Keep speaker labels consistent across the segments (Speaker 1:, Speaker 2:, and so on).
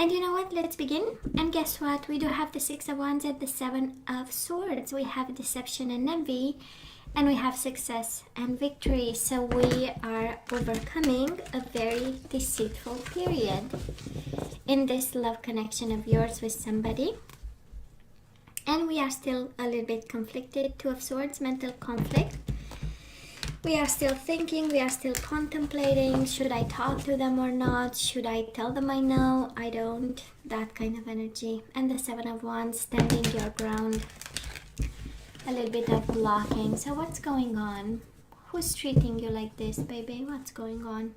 Speaker 1: And you know what? Let's begin. And guess what? We do have the Six of Wands and the Seven of Swords. We have deception and envy, and we have success and victory. So we are overcoming a very deceitful period in this love connection of yours with somebody. And we are still a little bit conflicted. Two of Swords, mental conflict. We are still thinking, we are still contemplating, should I talk to them or not? Should I tell them I know, I don't? That kind of energy. And the Seven of Wands, standing your ground. A little bit of blocking. So what's going on? Who's treating you like this, baby? What's going on?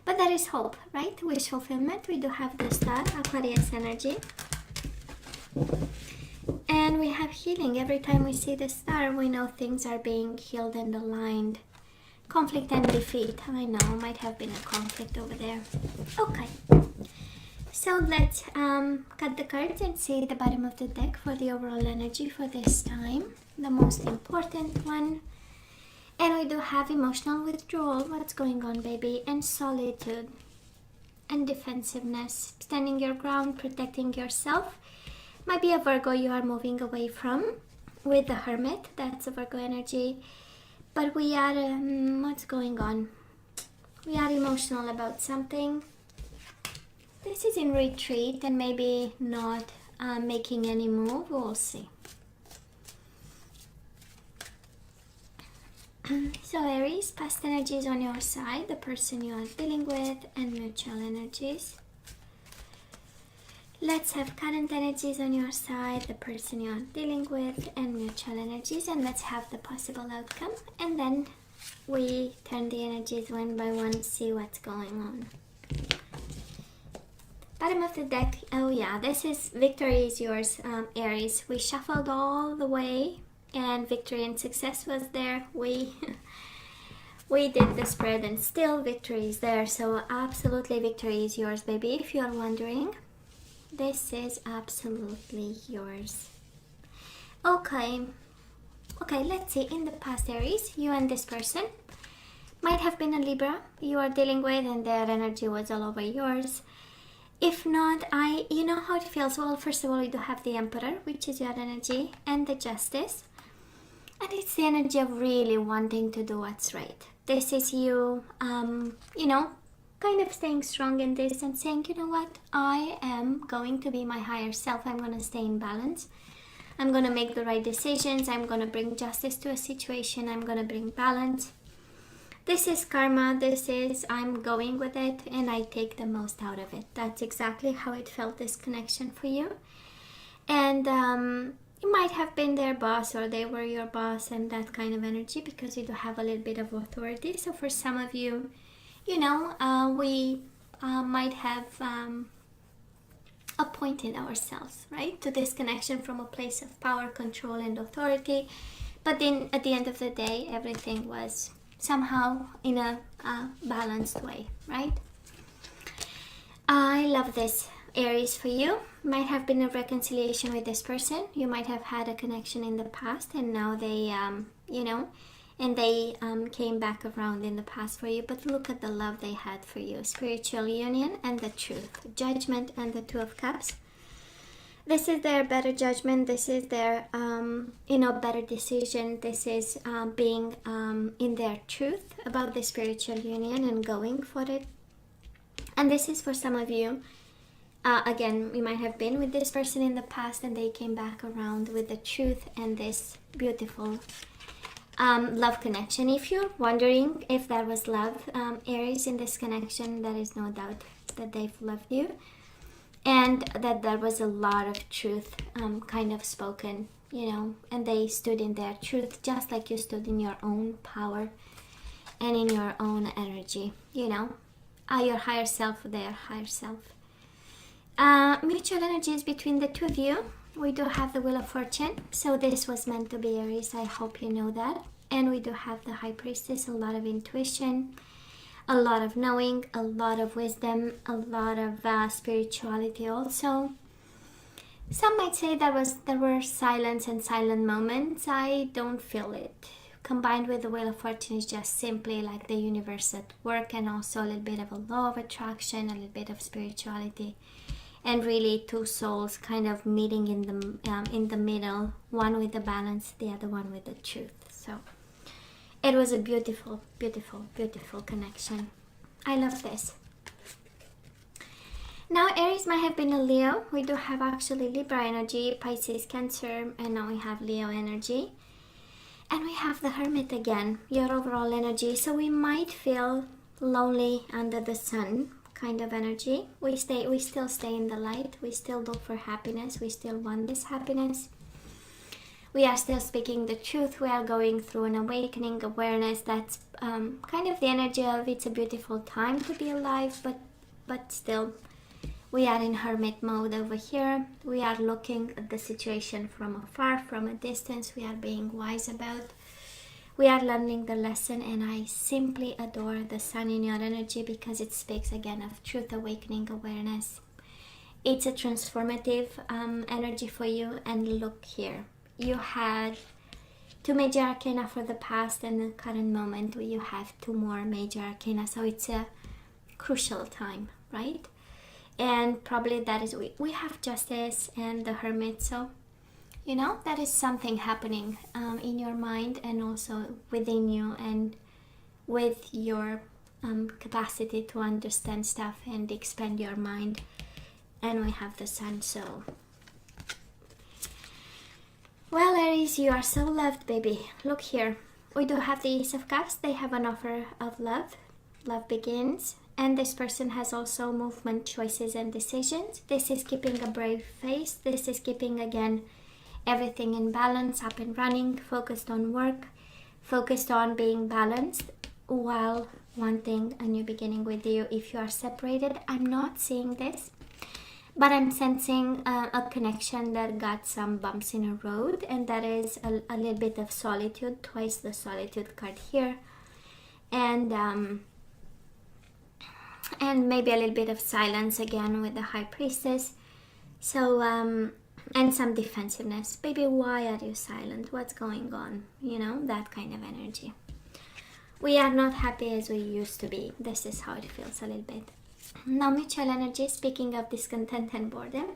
Speaker 1: But there is hope, right? Wish fulfillment. We do have the Star, Aquarius energy. And we have healing. Every time we see the Star, we know things are being healed and aligned. Conflict and defeat. I know, might have been a conflict over there. Okay. So let's cut the cards and see the bottom of the deck for the overall energy for this time. The most important one. And we do have emotional withdrawal. What's going on, baby? And solitude. And defensiveness. Standing your ground, protecting yourself. Might be a Virgo you are moving away from. With the Hermit. That's a Virgo energy. But we are, what's going on? We are emotional about something. This is in retreat and maybe not making any move. We'll see. So Aries, past energies on your side, the person you are dealing with, and mutual energies. Let's have current energies on your side, the person you are dealing with, and mutual energies, and let's have the possible outcome. And then we turn the energies one by one, see what's going on. Bottom of the deck. Oh yeah, this is victory is yours, Aries. We shuffled all the way, and victory and success was there. We did the spread, and still victory is there. So absolutely, victory is yours, baby. If you are wondering. This is absolutely yours. Okay, let's see. In the past, Aries, you and this person might have been a Libra you are dealing with, and their energy was all over yours. If not, you know how it feels. Well, first of all, we do have the Emperor, which is your energy, and the Justice. And it's the energy of really wanting to do what's right. This is you, you know, kind of staying strong in this and saying, you know what, I am going to be my higher self. I'm going to stay in balance. I'm going to make the right decisions. I'm going to bring justice to a situation. I'm going to bring balance. This is karma. This is I'm going with it and I take the most out of it. That's exactly how it felt, this connection for you. And you might have been their boss, or they were your boss, and that kind of energy, because you do have a little bit of authority. So for some of you, you know, we might have appointed ourselves, right, to this connection from a place of power, control, and authority. But then at the end of the day, everything was somehow in a balanced way, right? I love this, Aries, for you. Might have been a reconciliation with this person. You might have had a connection in the past, and now they, you know, and they came back around in the past for you. But look at the love they had for you. Spiritual union and the truth. Judgment and the Two of Cups. This is their better judgment. This is their, you know, better decision. This is being in their truth about the spiritual union and going for it. And this is for some of you. Again, you might have been with this person in the past, and they came back around with the truth and this beautiful love connection. If you're wondering if there was love, Aries, in this connection, there is no doubt that they've loved you, and that there was a lot of truth kind of spoken, you know, and they stood in their truth just like you stood in your own power and in your own energy, you know, your higher self, their higher self. Mutual energies between the two of you. We do have the Wheel of Fortune, so this was meant to be, Aries. I hope you know that. And we do have the High Priestess, a lot of intuition, a lot of knowing, a lot of wisdom, a lot of spirituality also. Some might say there were silence and silent moments. I don't feel it. Combined with the Wheel of Fortune is just simply like the universe at work, and also a little bit of a law of attraction, a little bit of spirituality and really two souls kind of meeting in the middle, one with the balance, the other one with the truth. So it was a beautiful, beautiful, beautiful connection. I love this. Now Aries might have been a Leo. We do have actually Libra energy, Pisces, Cancer, and now we have Leo energy. And we have the Hermit again, your overall energy. So we might feel lonely under the sun kind of energy. We still stay in the light. We still look for happiness. We still want this happiness. We are still speaking the truth. We are going through an awakening awareness. That's kind of the energy of it's a beautiful time to be alive, but still we are in hermit mode over here. We are looking at the situation from afar, from a distance. We are being wise about. We are learning the lesson, and I simply adore the sun in your energy because it speaks again of truth, awakening, awareness. It's a transformative energy for you. And look here, you had 2 major arcana for the past, and the current moment you have 2 more major arcana. So it's a crucial time, right? And probably that is, we have Justice and the Hermit. So you know, that is something happening in your mind and also within you, and with your capacity to understand stuff and expand your mind. And we have the Sun. So, well, Aries, you are so loved, baby. Look here. We do have the Ace of Cups. They have an offer of love. Love begins. And this person has also movement, choices, and decisions. This is keeping a brave face. This is keeping, again, everything in balance, up and running, focused on work, focused on being balanced while wanting a new beginning with you. If you are separated, I'm not seeing this, but I'm sensing a connection that got some bumps in a road, and that is a little bit of solitude, twice the solitude card here, and maybe a little bit of silence again with the High Priestess. So and some defensiveness. Baby, why are you silent? What's going on? You know, that kind of energy. We are not happy as we used to be. This is how it feels a little bit. Now, mutual energy, speaking of discontent and boredom,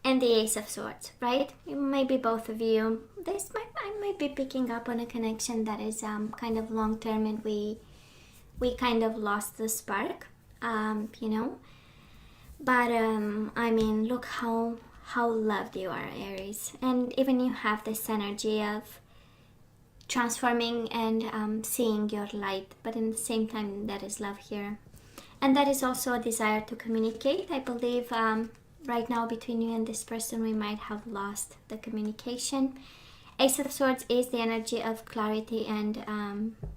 Speaker 1: and the Ace of Swords, right? Maybe both of you, I might be picking up on a connection that is kind of long-term, and we kind of lost the spark, you know. But, I mean, look how loved you are, Aries. And even you have this energy of transforming and seeing your light, but in the same time that is love here. And that is also a desire to communicate. I believe right now between you and this person we might have lost the communication. Ace of Swords is the energy of clarity and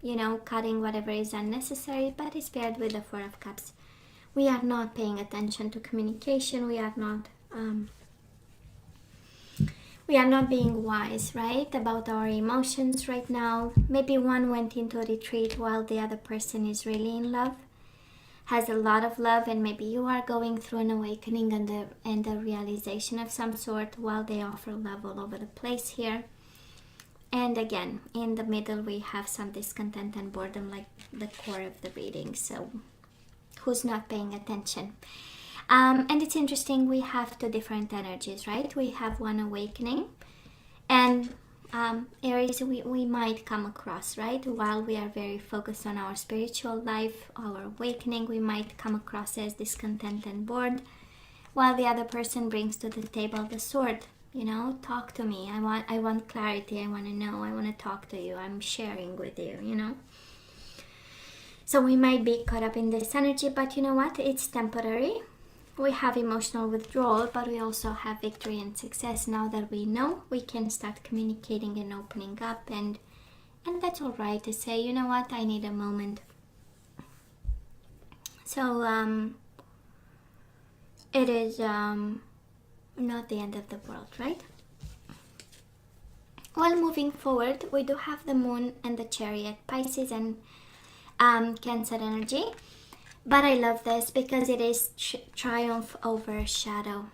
Speaker 1: you know, cutting whatever is unnecessary, but it's paired with the Four of Cups. We are not paying attention to communication. We are not being wise, right, about our emotions right now. Maybe one went into a retreat while the other person is really in love, has a lot of love, and maybe you are going through an awakening and a realization of some sort while they offer love all over the place here. And again, in the middle we have some discontent and boredom, like the core of the reading. So who's not paying attention? And it's interesting, we have 2 different energies, right? We have one awakening, and Aries, we might come across, right? While we are very focused on our spiritual life, our awakening, we might come across as discontent and bored, while the other person brings to the table the sword. You know, talk to me. I want clarity. I want to know. I want to talk to you. I'm sharing with you, you know. So we might be caught up in this energy, but you know what? It's temporary. We have emotional withdrawal, but we also have victory and success. Now that we know, we can start communicating and opening up, and that's all right to say, you know what, I need a moment. So it is not the end of the world, right? Well, moving forward, we do have the Moon and the Chariot, Pisces and Cancer energy. But I love this because it is triumph over shadow.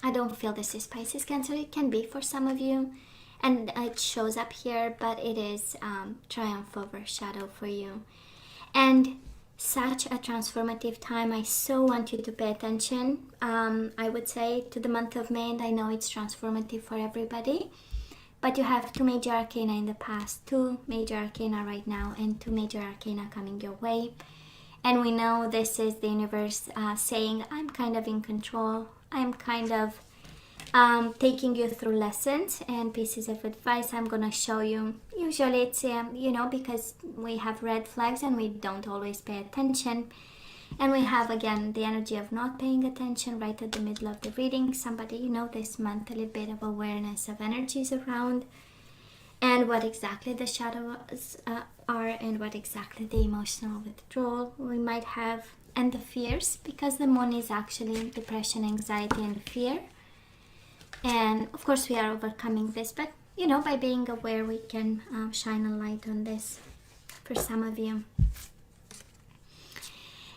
Speaker 1: I don't feel this is Pisces, Cancer. It can be for some of you, and it shows up here, but it is triumph over shadow for you. And such a transformative time. I so want you to pay attention. I would say to the month of May, and I know it's transformative for everybody, but you have 2 major arcana in the past, 2 major arcana right now, and 2 major arcana coming your way. And we know this is the universe saying, I'm kind of in control. I'm kind of taking you through lessons and pieces of advice I'm gonna show you. Usually it's, you know, because we have red flags and we don't always pay attention. And we have, again, the energy of not paying attention right at the middle of the reading. Somebody, you know, this month, a little bit of awareness of energies around and what exactly the shadows are and what exactly the emotional withdrawal we might have, and the fears, because the moon is actually depression, anxiety, and fear. And of course we are overcoming this, but you know, by being aware we can shine a light on this for some of you.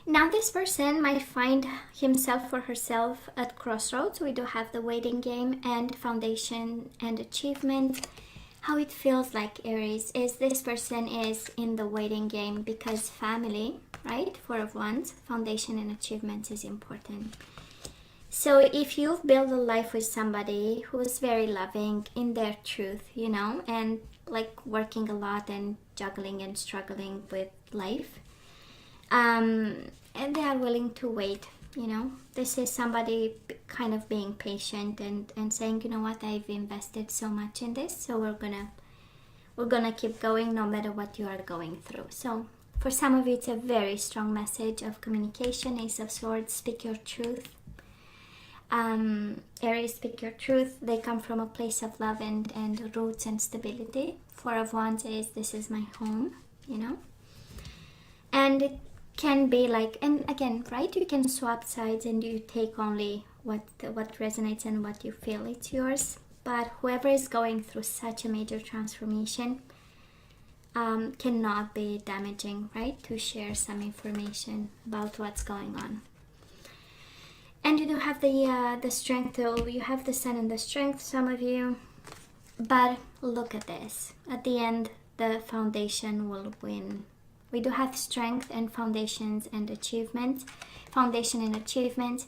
Speaker 1: Now this person might find himself or herself at crossroads. We do have the waiting game and foundation and achievement. How it feels like, Aries, is this person is in the waiting game because family, right? 4 of Wands, foundation and achievements is important. So if you've built a life with somebody who is very loving in their truth, you know, and like working a lot and juggling and struggling with life, and they are willing to wait, you know, this is somebody kind of being patient and saying, you know what, I've invested so much in this, so we're gonna keep going no matter what you are going through. So for some of you, it's a very strong message of communication. Ace of Swords, speak your truth. Aries, speak your truth. They come from a place of love and roots and stability. 4 of Wands is, this is my home, you know. And it can be like, and again, right, you can swap sides and you take only what resonates and what you feel it's yours. But whoever is going through such a major transformation cannot be damaging, right, to share some information about what's going on. And you do have the strength, though. You have the Sun and the strength, some of you. But look at this. At the end, the foundation will win. We do have strength and foundations and achievements. Foundation and achievements.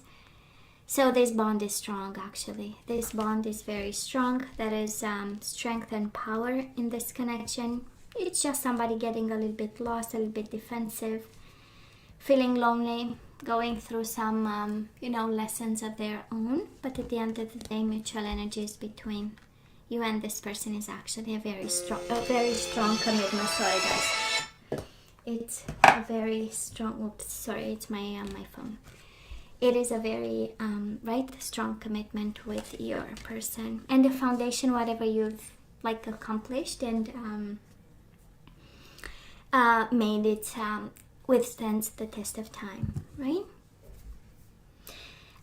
Speaker 1: So this bond is strong, actually. This bond is very strong. There is strength and power in this connection. It's just somebody getting a little bit lost, a little bit defensive, feeling lonely, going through some, you know, lessons of their own. But at the end of the day, mutual energies between you and this person is actually a very strong commitment. Sorry, guys. It's a very strong. Oops, sorry, it's my phone. It is a very strong commitment with your person, and the foundation, whatever you've like accomplished and made it withstands the test of time, right?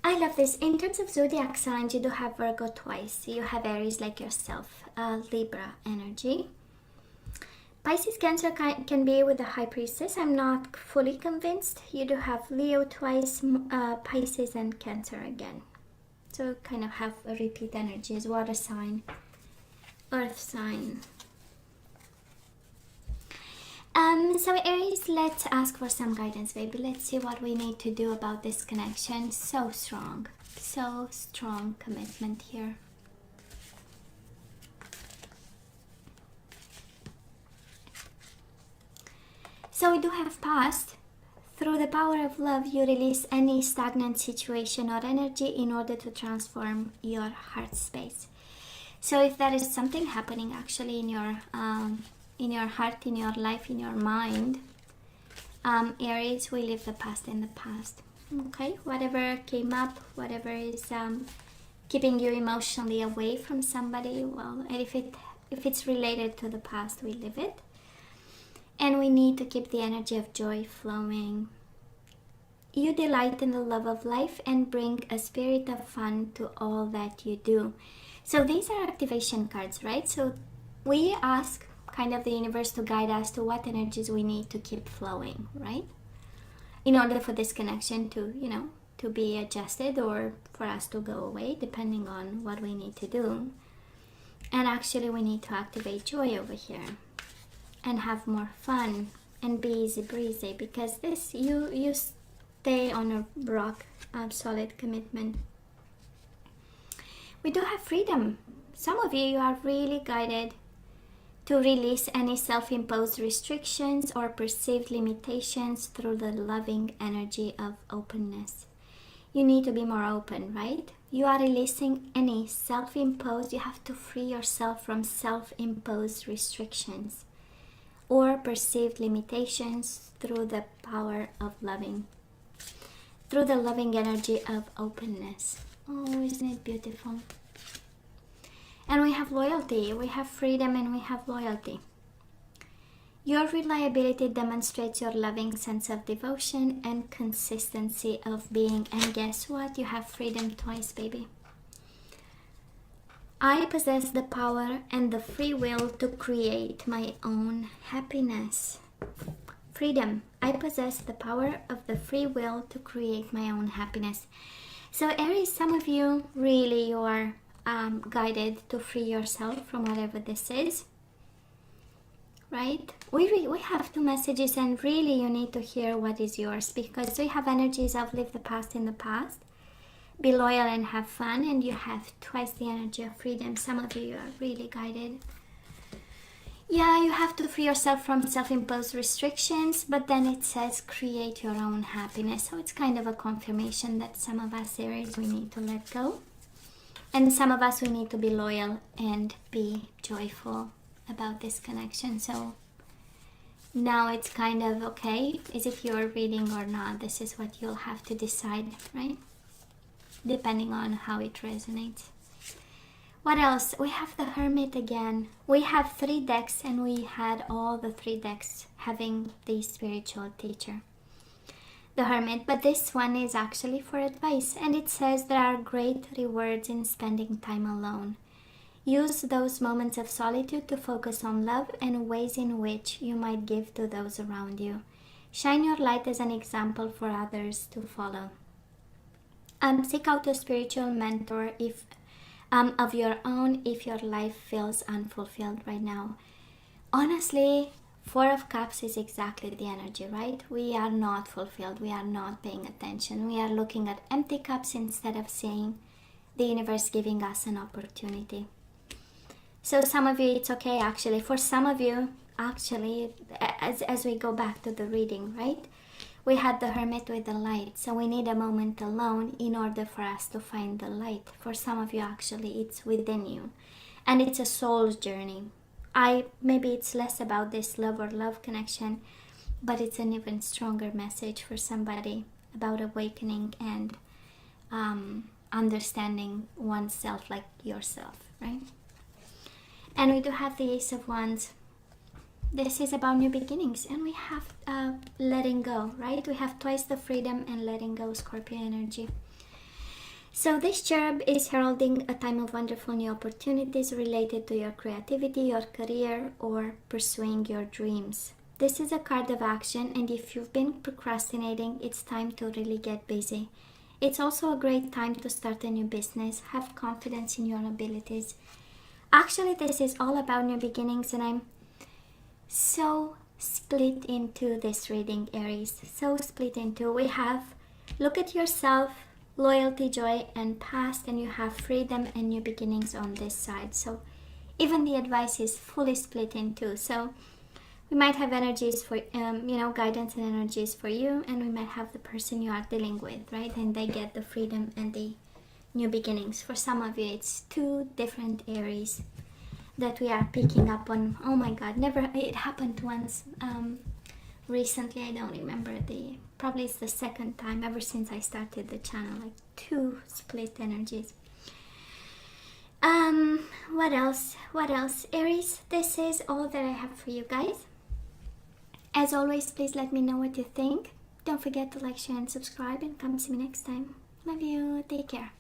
Speaker 1: I love this. In terms of zodiac signs, you do have Virgo twice. You have Aries like yourself, Libra energy. Pisces, Cancer can be with the High Priestess. I'm not fully convinced. You do have Leo twice, Pisces and Cancer again. So kind of have a repeat energies. Water sign, Earth sign. So Aries, let's ask for some guidance, baby. Let's see what we need to do about this connection. So strong commitment here. So we do have past. Through the power of love, you release any stagnant situation or energy in order to transform your heart space. So if there is something happening actually in your heart, in your life, in your mind, Aries, we leave the past in the past. Okay, whatever came up, whatever is keeping you emotionally away from somebody, well, and if it's related to the past, we leave it. And we need to keep the energy of joy flowing. You delight in the love of life and bring a spirit of fun to all that you do. So these are activation cards, right? So we ask kind of the universe to guide us to what energies we need to keep flowing, right? In order for this connection to, you know, to be adjusted or for us to go away, depending on what we need to do. And actually we need to activate joy over here and have more fun and be easy breezy, because this you stay on a rock, solid commitment. We do have freedom. Some of you are really guided to release any self-imposed restrictions or perceived limitations through the loving energy of openness. You need to be more open, right? You are releasing any self-imposed, you have to free yourself from self-imposed restrictions or perceived limitations through the power of loving, through the loving energy of openness. Oh, isn't it beautiful? And we have loyalty, we have freedom, and we have loyalty. Your reliability demonstrates your loving sense of devotion and consistency of being. And guess what? You have freedom twice, baby. I possess the power and the free will to create my own happiness. Freedom. I possess the power of the free will to create my own happiness. So Aries, some of you really, you are guided to free yourself from whatever this is, right? We have two messages, and really you need to hear what is yours, because we have energies of leave the past in the past, be loyal and have fun, and you have twice the energy of freedom. Some of you are really guided. Yeah, you have to free yourself from self-imposed restrictions, but then it says create your own happiness. So it's kind of a confirmation that some of us Aries, we need to let go. And some of us, we need to be loyal and be joyful about this connection. So now it's kind of, okay, is it your reading or not? This is what you'll have to decide, right? Depending on how it resonates. What else? We have the Hermit again. We have 3 decks, and we had all the 3 decks having the spiritual teacher, the Hermit, but this one is actually for advice, and it says there are great rewards in spending time alone. Use those moments of solitude to focus on love and ways in which you might give to those around you. Shine your light as an example for others to follow. Seek out a spiritual mentor if of your own if your life feels unfulfilled right now. Honestly, 4 of Cups is exactly the energy, right? We are not fulfilled. We are not paying attention. We are looking at empty cups instead of seeing the universe giving us an opportunity. So some of you, it's okay actually. For some of you, actually, as we go back to the reading, right? We had the Hermit with the light. So we need a moment alone in order for us to find the light. For some of you, actually, it's within you. And it's a soul's journey. Maybe it's less about this love or love connection, but it's an even stronger message for somebody about awakening and understanding oneself like yourself, right? And we do have the Ace of Wands. This is about new beginnings, and we have letting go, right? We have twice the freedom and letting go, Scorpio energy. So this cherub is heralding a time of wonderful new opportunities related to your creativity, your career, or pursuing your dreams. This is a card of action, and if you've been procrastinating, it's time to really get busy. It's also a great time to start a new business. Have confidence in your abilities. Actually, this is all about new beginnings, and I'm so split into this reading, Aries. So split into. We have look at yourself, loyalty, joy, and past, and you have freedom and new beginnings on this side. So even the advice is fully split in two. So we might have energies for guidance and energies for you, and we might have the person you are dealing with, right? And they get the freedom and the new beginnings. For some of you, it's 2 different Aries that we are picking up on. Oh my god, it happened once recently. I don't remember, probably it's the 2nd time ever since I started the channel, like 2 split energies. What else Aries? This is all that I have for you guys. As always, please let me know what you think. Don't forget to like, share, and subscribe, and come see me next time. Love you. Take care.